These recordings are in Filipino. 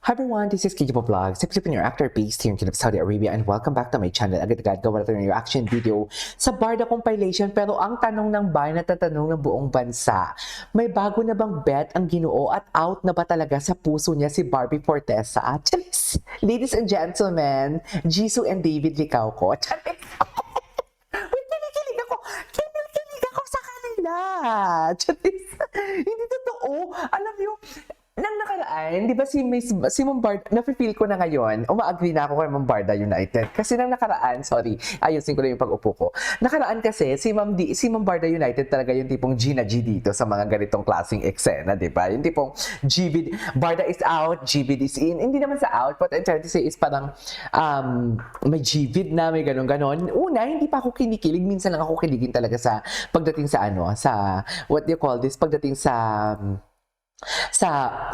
Hi everyone, this is Kiki Vlog, Sipsipin your actor based here in Kingdom of Saudi Arabia, and welcome back to my channel. Agad-agad gawa natin yung reaction video sa Barda compilation, pero ang tanong ng bayan at tatanong ng buong bansa, may bago na bang bet ang Ginoo at out na ba talaga sa puso niya si Barbie Fortesa? Charis! Ladies and gentlemen, Jisoo and David Licauco. Charis! Wait, kinikilig ako sa kanila. Charis! Hindi totoo. Alam niyo, nang nakaraan, di ba si Ma'am Barda, nafe-feel ko na ngayon, uma-agree na ako kay Ma'am Barda United. Kasi nang nakaraan, sorry, ayusin ko na yung pag-upo ko. Nakaraan kasi, si Ma'am Barda United talaga yung tipong Gina G dito sa mga ganitong klaseng eksena, di ba? Yung tipong Barda is out, GVD is in. Hindi naman sa out, but I'm trying to say is parang may GVD na, may ganon-ganon. Una, hindi pa ako kinikilig. Minsan lang ako kiligin talaga sa pagdating sa what do you call this? Pagdating sa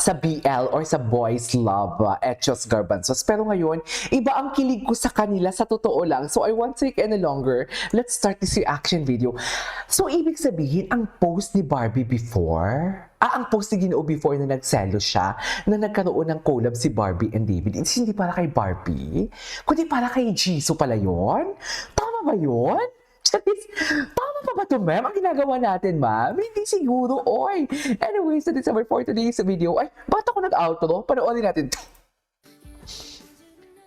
BL or sa boys love Echos Garbanzos. Pero ngayon, iba ang kilig ko sa kanila sa totoo lang. So I won't take any longer. Let's start this reaction video. So ibig sabihin, ang post ni Barbie before, ang post ni Ginoo before na nagselo siya, na nagkaroon ng collab si Barbie and David, it's hindi para kay Barbie, kundi para kay Jisoo pala yon. Tama ba yon? Tama pa ba ito, ma'am? Ang ginagawa natin, ma'am? Hindi siguro, oy. Anyways, that is our for today's video. Ay, bakit ako nag-outro? Panoorin natin ito.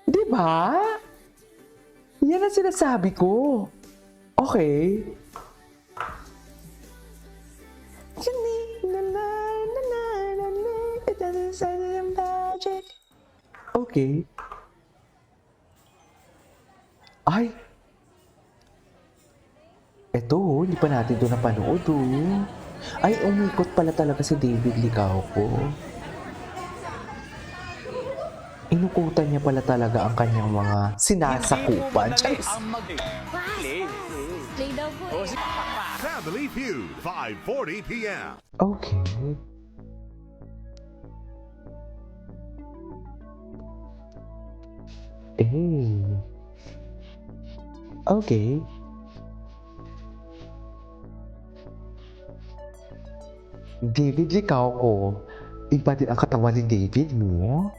Diba? Yan ang sinasabi ko. Okay. Okay. Ay, eto, hindi pa natin ito napanood, oh. Ay, umikot pala talaga si David Licauco. Inukutan niya pala talaga ang kanyang mga sinasakupan. Charis! Play daw po eh. Family Feud, 5:40 p.m. Okay. Okay. David Licauco. Iba din ang katawan ni David, no?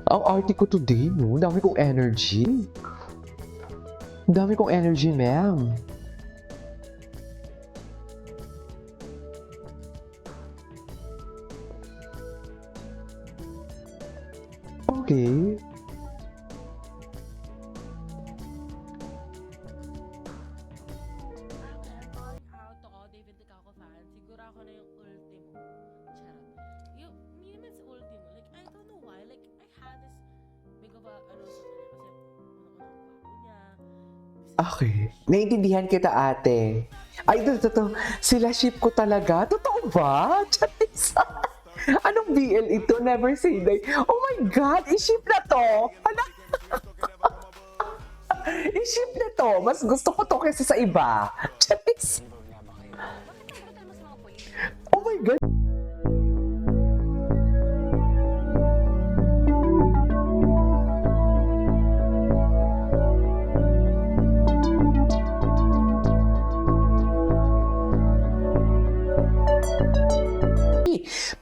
Ang arte ko today, no? Dami kong energy. Dami kong energy, ma'am. Okay. To all David Licauco fans, siguro ako na yung ultimo. Charot. Hindi naman sa ultimo. Like, I don't know why. Like, I had this big of a, sa kanya. Kasi, unang-unang gwapo niya. Okay. Naiintindihan kita, ate. Ay, totoo. Sila ship ko talaga. Totoo ba? Charis. Anong BL ito? Never say die. Oh my God! I-ship na to! Ano? I-ship na to! Mas gusto ko to kaysa sa iba. Charis. Oh my God!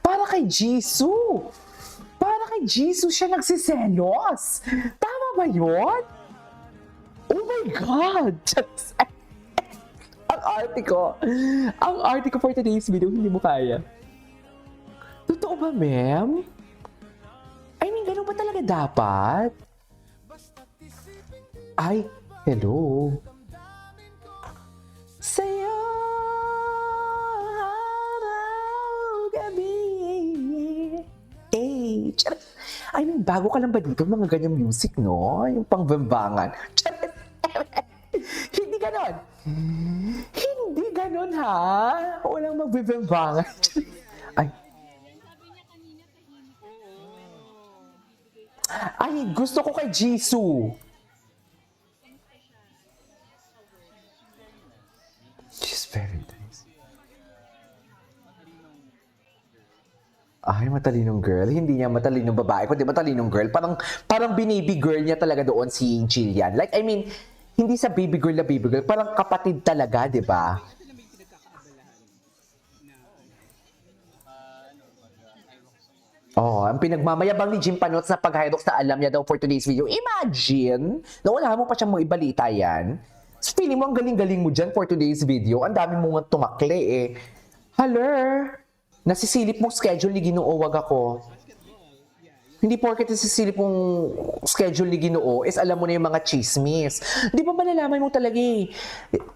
Para kay Jisoo! Para kay Jisoo siya nagsiselos! Tama ba yun? Oh my God! Ang arte ko for today's video, hindi mo kaya. Totoo ba, ma'am? I mean, ganun ba talaga dapat? Ay, hello. Sa'yo araw gabi. Charis. I mean, bago ka lang ba dito mga ganyang music, no? Yung pang-bambangan. Charis. Hindi ganon. Hindi ganon, ha? Walang magbibimbangan. Ay. Ay, gusto ko kay Jisoo. She's very nice. Ay, matalinong girl. Hindi niya matalinong babae, kundi matalinong girl. Parang binibi girl niya talaga doon si Jillian. Like, I mean, hindi sa baby girl na baby girl. Parang kapatid talaga, di ba? Oh, ang pinagmamayabang ni Jim Panots na pag-hyrox na alam niya daw for today's video. Imagine! Nawala mo pa siyang mga ibalita yan. So, feeling mo ang galing-galing mo dyan for today's video. Ang dami mo nga tumakli eh. Hello? Nasisilip mong schedule ni Ginoo, wag ako. Hindi porket nasisilip mong schedule ni Ginoo is alam mo na yung mga chismis. Di ba malalaman mo talaga eh.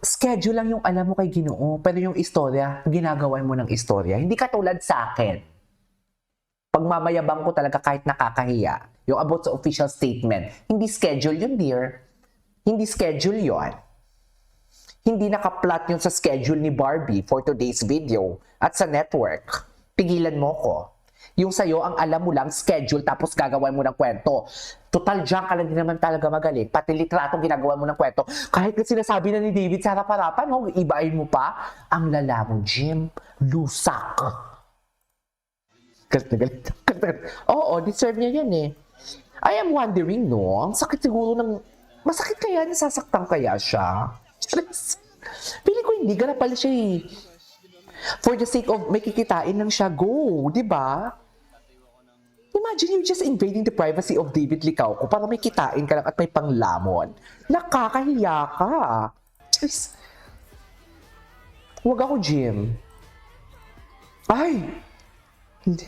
Schedule lang yung alam mo kay Ginoo. Pero yung istorya, ginagawa mo ng istorya. Hindi katulad sa akin. Pagmamayabang ko talaga kahit nakakahiya. Yung about sa official statement. Hindi schedule yun, dear. Hindi schedule yun. Hindi nakaplot yun sa schedule ni Barbie for today's video at sa network. Pigilan mo ko. Yung sa'yo, ang alam mo lang, schedule, tapos gagawa mo ng kwento. Total, dyan ka lang din naman talaga magaling. Pati litratong ginagawa mo ng kwento. Kahit na sinasabi na ni David sa harap-harapan, no, ibain mo pa, ang lala mo, Jim, lusak. Galit na galit. Oo, deserve niya yan eh. I am wondering, no? Ang sakit siguro ng... Masakit kaya? Nasasaktan kaya siya? Piling ko hindi. Ganap pala siya eh. For the sake of may kikitain lang siya, go. Diba? Imagine you just invading the privacy of David Licauco para may kitain ka lang at may panglamon. Nakakahiya ka. Just... Huwag ako, Jim. Ay! Hindi.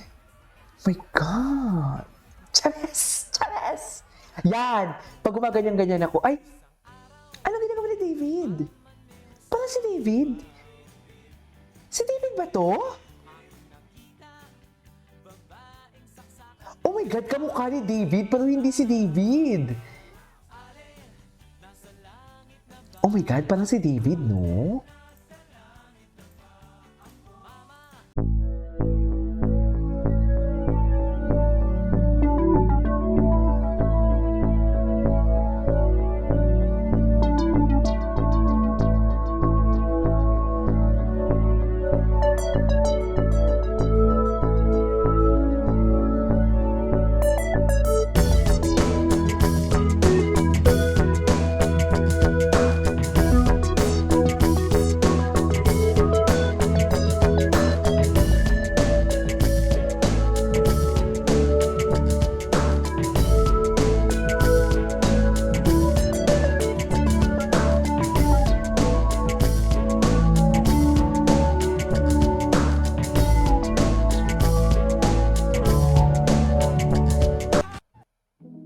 My God! Chares! Chares! Yan! Pag gumaganyan-ganyan ako, ay! Ano ginagawa ni David? Parang si David? Si David ba to? Oh my God! Kamukha ni David, pero hindi si David. Oh my God! Parang si David, no?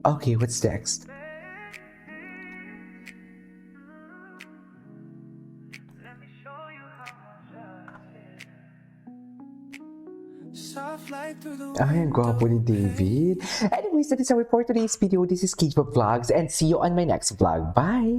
Okay, what's next? Ay, ang gwapo ni David. Anyways, that is our for today's video. This is Kate Vlogs and see you on my next vlog. Bye!